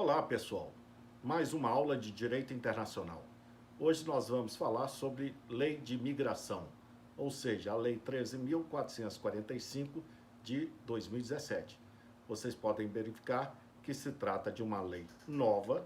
Olá, pessoal. Mais uma aula de Direito Internacional. Hoje nós vamos falar sobre Lei de Imigração, ou seja, a Lei 13.445 de 2017. Vocês podem verificar que se trata de uma lei nova,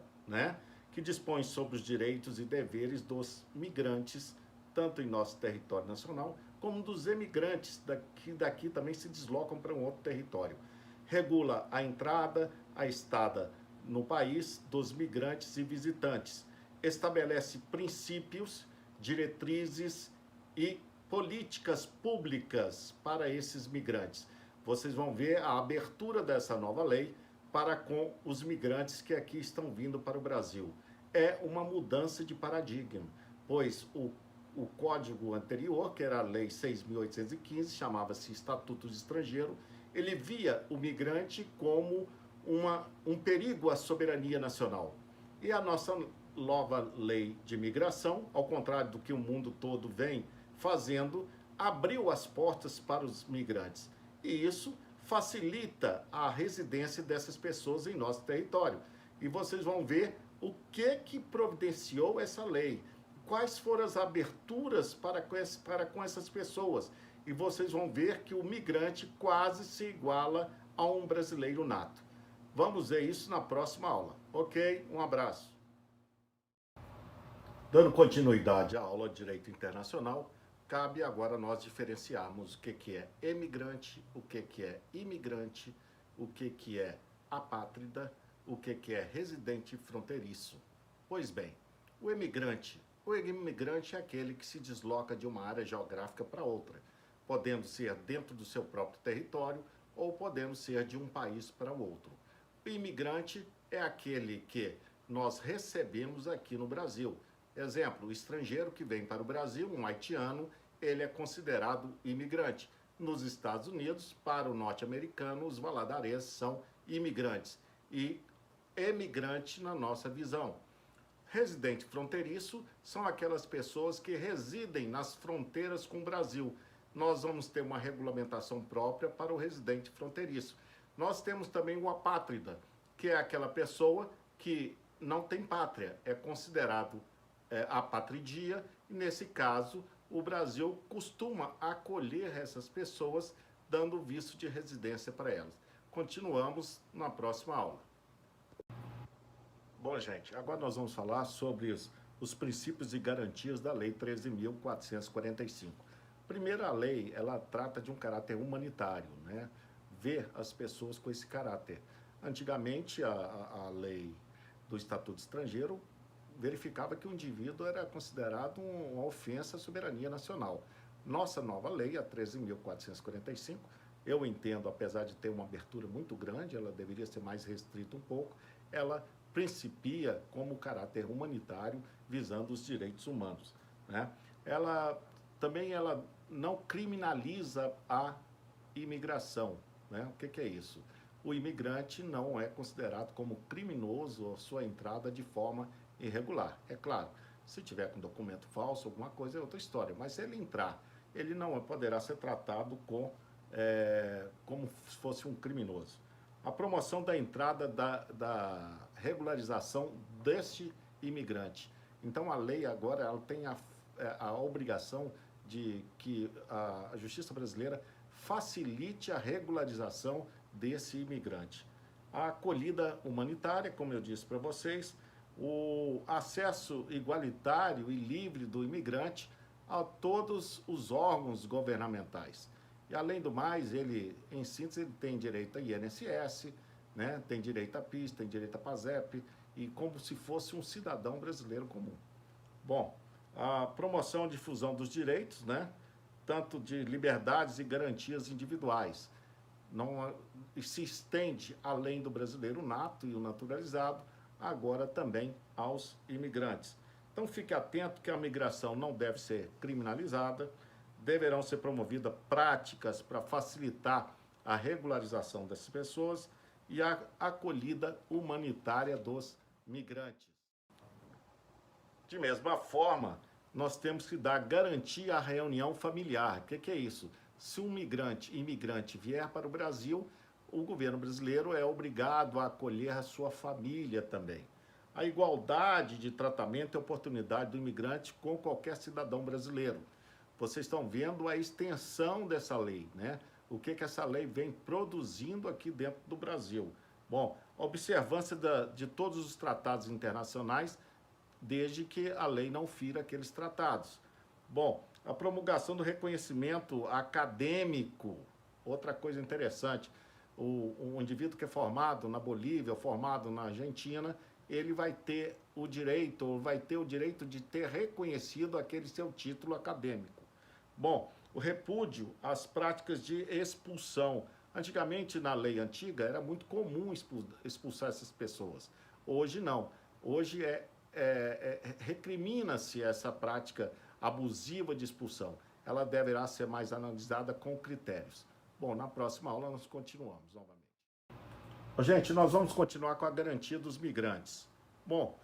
que dispõe sobre os direitos e deveres dos migrantes, tanto em nosso território nacional, como dos emigrantes que daqui também se deslocam para um outro território. Regula a entrada, a estada no país dos migrantes e visitantes. Estabelece princípios, diretrizes e políticas públicas para esses migrantes. Vocês vão ver a abertura dessa nova lei para com os migrantes que aqui estão vindo para o Brasil. É uma mudança de paradigma, pois o código anterior, que era a Lei 6.815, chamava-se Estatuto de Estrangeiro, ele via o migrante como um perigo à soberania nacional. E a nossa nova lei de imigração, ao contrário do que o mundo todo vem fazendo, abriu as portas para os migrantes. E isso facilita a residência dessas pessoas em nosso território. E vocês vão ver o que providenciou essa lei, quais foram as aberturas para com essas pessoas. E vocês vão ver que o migrante quase se iguala a um brasileiro nato. Vamos ver isso na próxima aula. Ok? Um abraço. Dando continuidade à aula de Direito Internacional, cabe agora nós diferenciarmos o que é emigrante, o que é imigrante, o que é apátrida, o que é residente fronteiriço. Pois bem, o imigrante é aquele que se desloca de uma área geográfica para outra, podendo ser dentro do seu próprio território ou podendo ser de um país para o outro. O imigrante é aquele que nós recebemos aqui no Brasil. Exemplo, o estrangeiro que vem para o Brasil, um haitiano, ele é considerado imigrante. Nos Estados Unidos, para o norte-americano, os valadarenses são imigrantes. E emigrante na nossa visão. Residente fronteiriço são aquelas pessoas que residem nas fronteiras com o Brasil. Nós vamos ter uma regulamentação própria para o residente fronteiriço. Nós temos também o apátrida, que é aquela pessoa que não tem pátria, é considerado apatridia, e nesse caso o Brasil costuma acolher essas pessoas, dando visto de residência para elas. Continuamos na próxima aula. Bom, gente, agora nós vamos falar sobre os princípios e garantias da Lei 13.445. Primeiro, a lei, ela trata de um caráter humanitário, ver as pessoas com esse caráter. Antigamente, a lei do Estatuto Estrangeiro verificava que o indivíduo era considerado uma ofensa à soberania nacional. Nossa nova lei, a 13.445, eu entendo, apesar de ter uma abertura muito grande, ela deveria ser mais restrita um pouco, ela principia como caráter humanitário, visando os direitos humanos. Ela não criminaliza a imigração. O que é isso? O imigrante não é considerado como criminoso a sua entrada de forma irregular. É claro, se tiver com documento falso, alguma coisa é outra história, mas se ele entrar, ele não poderá ser tratado como se fosse um criminoso. A promoção da entrada da regularização deste imigrante. Então a lei agora ela tem a obrigação de que a justiça brasileira facilite a regularização desse imigrante. A acolhida humanitária, como eu disse para vocês, o acesso igualitário e livre do imigrante a todos os órgãos governamentais. E além do mais, ele, em síntese, ele tem direito a INSS, tem direito a PIS, tem direito a PASEP, e como se fosse um cidadão brasileiro comum. Bom, a promoção e difusão dos direitos, tanto de liberdades e garantias individuais, não se estende além do brasileiro nato e o naturalizado, agora também aos imigrantes. Então fique atento que a migração não deve ser criminalizada, deverão ser promovidas práticas para facilitar a regularização dessas pessoas e a acolhida humanitária dos migrantes. De mesma forma, nós temos que dar garantia à reunião familiar. O que é isso? Se um imigrante vier para o Brasil, o governo brasileiro é obrigado a acolher a sua família também. A igualdade de tratamento e oportunidade do imigrante com qualquer cidadão brasileiro. Vocês estão vendo a extensão dessa lei, né? O que essa lei vem produzindo aqui dentro do Brasil. Bom, a observância de todos os tratados internacionais, desde que a lei não fira aqueles tratados. Bom, a promulgação do reconhecimento acadêmico, outra coisa interessante, o indivíduo que é formado na Bolívia, formado na Argentina, ele vai ter o direito de ter reconhecido aquele seu título acadêmico. Bom, o repúdio às práticas de expulsão. Antigamente, na lei antiga, era muito comum expulsar essas pessoas. Hoje não. Hoje recrimina-se essa prática abusiva de expulsão. Ela deverá ser mais analisada com critérios. Bom, na próxima aula nós continuamos novamente. Gente, nós vamos continuar com a garantia dos migrantes. Bom,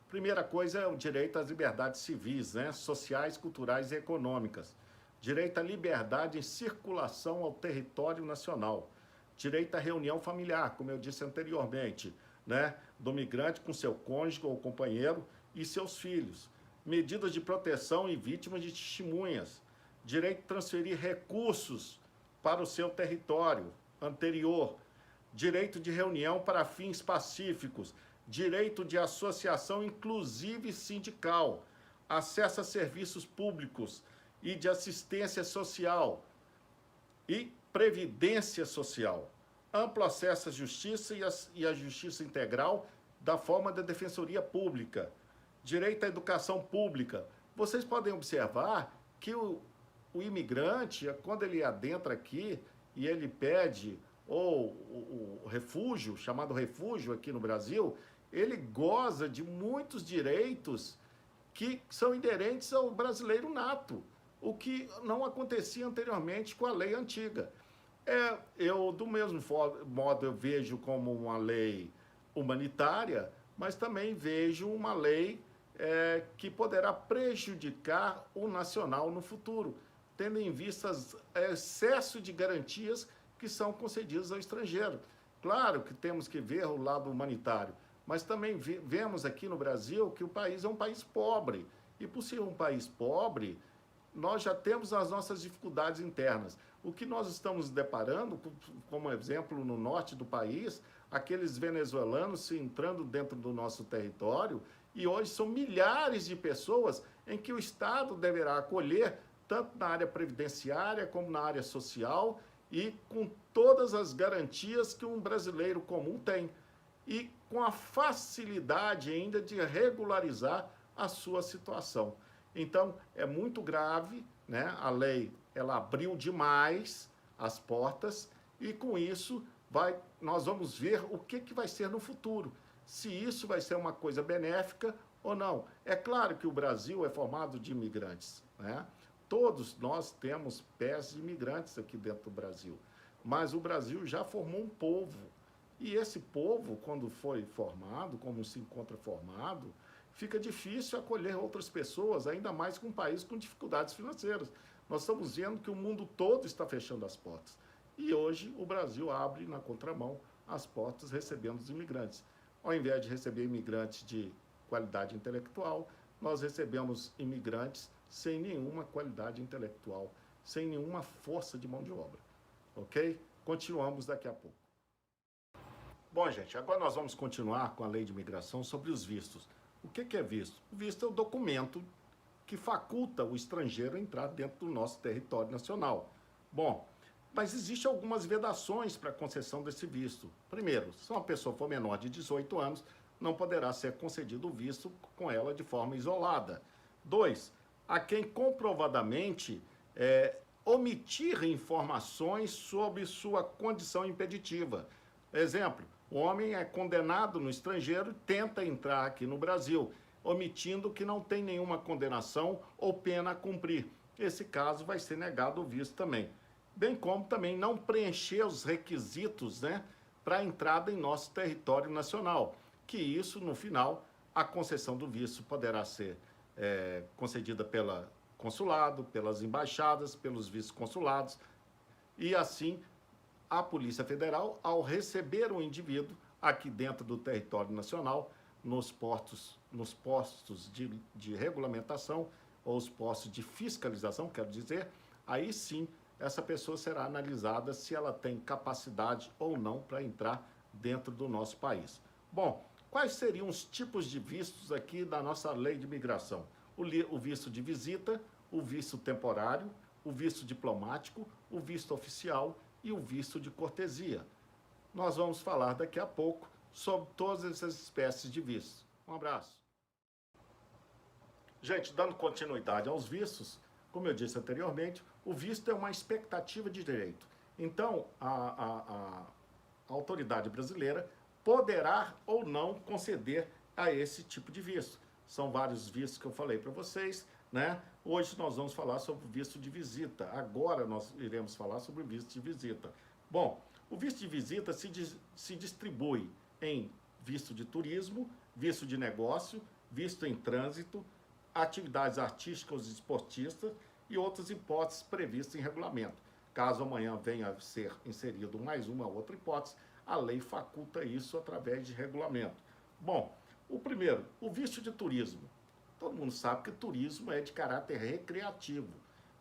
primeira coisa é o direito às liberdades civis, né? Sociais, culturais e econômicas. Direito à liberdade em circulação ao território nacional. Direito à reunião familiar, como eu disse anteriormente, né? Do migrante com seu cônjuge ou companheiro e seus filhos. Medidas de proteção e vítimas de testemunhas. Direito de transferir recursos para o seu território anterior. Direito de reunião para fins pacíficos. Direito de associação, inclusive sindical. Acesso a serviços públicos e de assistência social e previdência social, amplo acesso à justiça e à justiça integral da forma da defensoria pública, direito à educação pública. Vocês podem observar que o imigrante, quando ele adentra aqui e ele pede o refúgio, chamado refúgio aqui no Brasil, ele goza de muitos direitos que são inerentes ao brasileiro nato, o que não acontecia anteriormente com a lei antiga. Eu, do mesmo modo, eu vejo como uma lei humanitária, mas também vejo uma lei que poderá prejudicar o nacional no futuro, tendo em vista excesso de garantias que são concedidas ao estrangeiro. Claro que temos que ver o lado humanitário, mas também vemos aqui no Brasil que o país é um país pobre, e por ser um país pobre, nós já temos as nossas dificuldades internas. O que nós estamos deparando, como exemplo, no norte do país, aqueles venezuelanos se entrando dentro do nosso território, e hoje são milhares de pessoas em que o Estado deverá acolher, tanto na área previdenciária como na área social, e com todas as garantias que um brasileiro comum tem, e com a facilidade ainda de regularizar a sua situação. Então, é muito grave, né? A lei, ela abriu demais as portas e, com isso, nós vamos ver o que vai ser no futuro. Se isso vai ser uma coisa benéfica ou não. É claro que o Brasil é formado de imigrantes, né? Todos nós temos pés de imigrantes aqui dentro do Brasil. Mas o Brasil já formou um povo. E esse povo, quando foi formado, como se encontra formado, fica difícil acolher outras pessoas, ainda mais com um país com dificuldades financeiras. Nós estamos vendo que o mundo todo está fechando as portas. E hoje o Brasil abre na contramão as portas recebendo os imigrantes. Ao invés de receber imigrantes de qualidade intelectual, nós recebemos imigrantes sem nenhuma qualidade intelectual, sem nenhuma força de mão de obra. Ok? Continuamos daqui a pouco. Bom, gente, agora nós vamos continuar com a lei de imigração sobre os vistos. O que é visto? O visto é o documento que faculta o estrangeiro a entrar dentro do nosso território nacional. Bom, mas existem algumas vedações para a concessão desse visto. Primeiro, se uma pessoa for menor de 18 anos, não poderá ser concedido o visto com ela de forma isolada. 2, a quem comprovadamente omitir informações sobre sua condição impeditiva. Exemplo, o homem é condenado no estrangeiro e tenta entrar aqui no Brasil, omitindo que não tem nenhuma condenação ou pena a cumprir. Esse caso vai ser negado o visto também. Bem como também não preencher os requisitos, né, para a entrada em nosso território nacional. Que isso, no final, a concessão do visto poderá ser concedida pelo consulado, pelas embaixadas, pelos vice-consulados, e assim a Polícia Federal, ao receber o indivíduo aqui dentro do território nacional, nos postos de regulamentação, ou os postos de fiscalização, quero dizer, aí sim essa pessoa será analisada se ela tem capacidade ou não para entrar dentro do nosso país. Bom, quais seriam os tipos de vistos aqui da nossa lei de imigração? O visto de visita, o visto temporário, o visto diplomático, o visto oficial e o visto de cortesia. Nós vamos falar daqui a pouco sobre todas essas espécies de vistos. Um abraço. Gente, dando continuidade aos vistos, como eu disse anteriormente, o visto é uma expectativa de direito. Então, a autoridade brasileira poderá ou não conceder a esse tipo de visto. São vários vistos que eu falei para vocês, né? Hoje nós vamos falar sobre o visto de visita. Agora nós iremos falar sobre o visto de visita. Bom, o visto de visita se distribui em visto de turismo, visto de negócio, visto em trânsito, atividades artísticas e esportistas e outras hipóteses previstas em regulamento. Caso amanhã venha a ser inserido mais uma outra hipótese, a lei faculta isso através de regulamento. Bom, o primeiro, o visto de turismo. Todo mundo sabe que turismo é de caráter recreativo.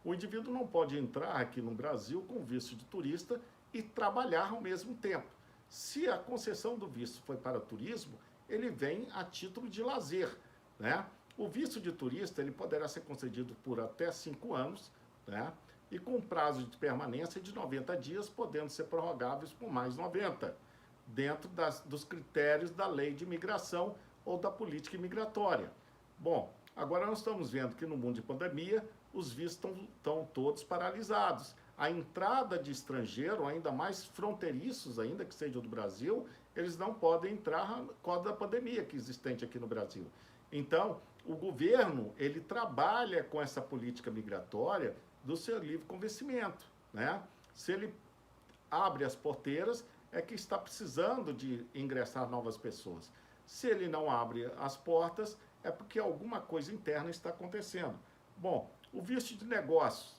O indivíduo não pode entrar aqui no Brasil com visto de turista e trabalhar ao mesmo tempo. Se a concessão do visto foi para turismo, ele vem a título de lazer, né? O visto de turista ele poderá ser concedido por até 5 anos, né? E com prazo de permanência de 90 dias, podendo ser prorrogáveis por mais 90, dentro dos critérios da lei de imigração ou da política imigratória. Bom, agora nós estamos vendo que no mundo de pandemia, os vistos estão todos paralisados. A entrada de estrangeiro, ainda mais fronteiriços, ainda que seja do Brasil, eles não podem entrar por causa da pandemia que é existente aqui no Brasil. Então, o governo, ele trabalha com essa política migratória do seu livre convencimento, né? Se ele abre as porteiras, é que está precisando de ingressar novas pessoas. Se ele não abre as portas, é porque alguma coisa interna está acontecendo. Bom, o visto de negócios.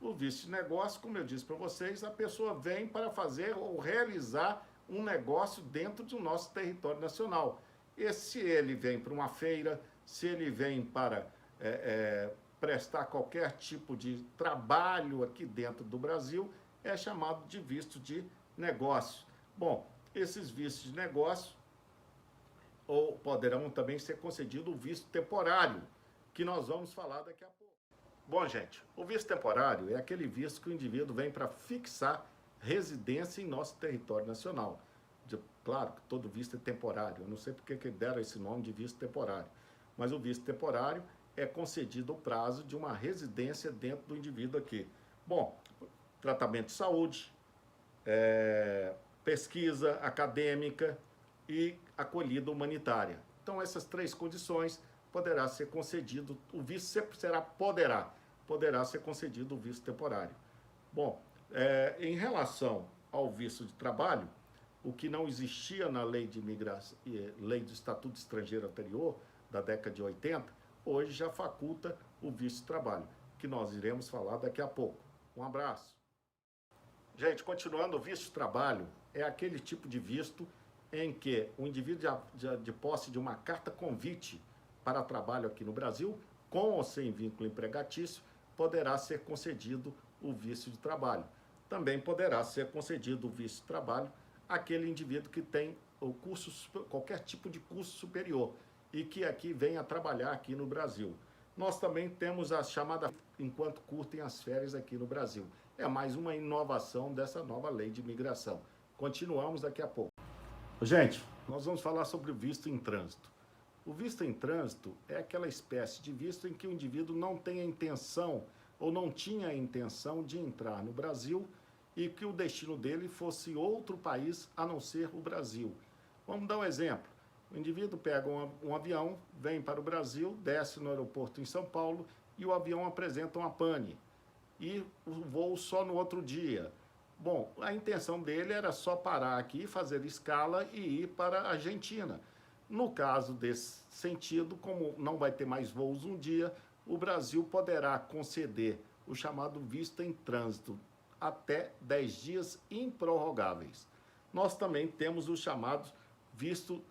O visto de negócio, como eu disse para vocês, a pessoa vem para fazer ou realizar um negócio dentro do nosso território nacional. E se ele vem para uma feira, se ele vem para prestar qualquer tipo de trabalho aqui dentro do Brasil, é chamado de visto de negócio. Bom, esses vistos de negócio ou poderão também ser concedido o visto temporário, que nós vamos falar daqui a pouco. Bom, gente, o visto temporário é aquele visto que o indivíduo vem para fixar residência em nosso território nacional. Claro que todo visto é temporário, eu não sei porque que deram esse nome de visto temporário, mas o visto temporário é concedido o prazo de uma residência dentro do indivíduo aqui. Bom, tratamento de saúde, pesquisa acadêmica e acolhida humanitária. Então, essas 3 condições poderá ser concedido, o visto sempre poderá ser concedido o visto temporário. Bom, em relação ao visto de trabalho, o que não existia na lei de imigração, lei do Estatuto Estrangeiro anterior, da década de 80, hoje já faculta o visto de trabalho, que nós iremos falar daqui a pouco. Um abraço. Gente, continuando, o visto de trabalho é aquele tipo de visto em que o indivíduo de posse de uma carta convite para trabalho aqui no Brasil, com ou sem vínculo empregatício, poderá ser concedido o visto de trabalho. Também poderá ser concedido o visto de trabalho àquele indivíduo que tem o curso, qualquer tipo de curso superior e que aqui venha trabalhar aqui no Brasil. Nós também temos a chamada enquanto curtem as férias aqui no Brasil. É mais uma inovação dessa nova lei de imigração. Continuamos daqui a pouco. Gente, nós vamos falar sobre o visto em trânsito. O visto em trânsito é aquela espécie de visto em que o indivíduo não tem a intenção ou não tinha a intenção de entrar no Brasil e que o destino dele fosse outro país a não ser o Brasil. Vamos dar um exemplo. O indivíduo pega um avião, vem para o Brasil, desce no aeroporto em São Paulo e o avião apresenta uma pane. E o voo só no outro dia. Bom, a intenção dele era só parar aqui, fazer escala e ir para a Argentina. No caso desse sentido, como não vai ter mais voos um dia, o Brasil poderá conceder o chamado visto em trânsito, até 10 dias improrrogáveis. Nós também temos o chamado visto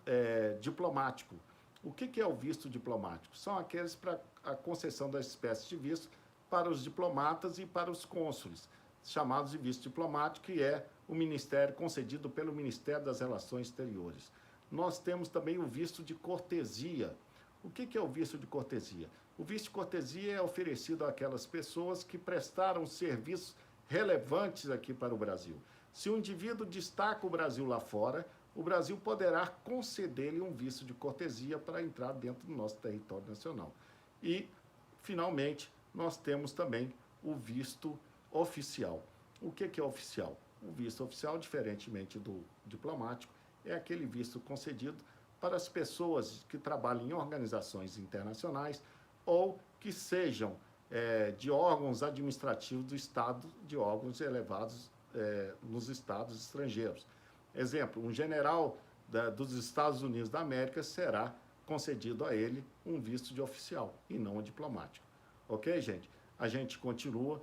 diplomático. O que é o visto diplomático? São aqueles para a concessão das espécies de visto para os diplomatas e para os cônsules, chamados de visto diplomático, que é o ministério concedido pelo Ministério das Relações Exteriores. Nós temos também o visto de cortesia. O que é o visto de cortesia? O visto de cortesia é oferecido àquelas pessoas que prestaram serviços relevantes aqui para o Brasil. Se um indivíduo destaca o Brasil lá fora, o Brasil poderá conceder-lhe um visto de cortesia para entrar dentro do nosso território nacional. E, finalmente, nós temos também o visto oficial. O que é oficial? O visto oficial, diferentemente do diplomático, é aquele visto concedido para as pessoas que trabalham em organizações internacionais ou que sejam de órgãos administrativos do Estado, de órgãos elevados nos estados estrangeiros. Exemplo, um general dos Estados Unidos da América será concedido a ele um visto de oficial e não um diplomático. Ok, gente? A gente continua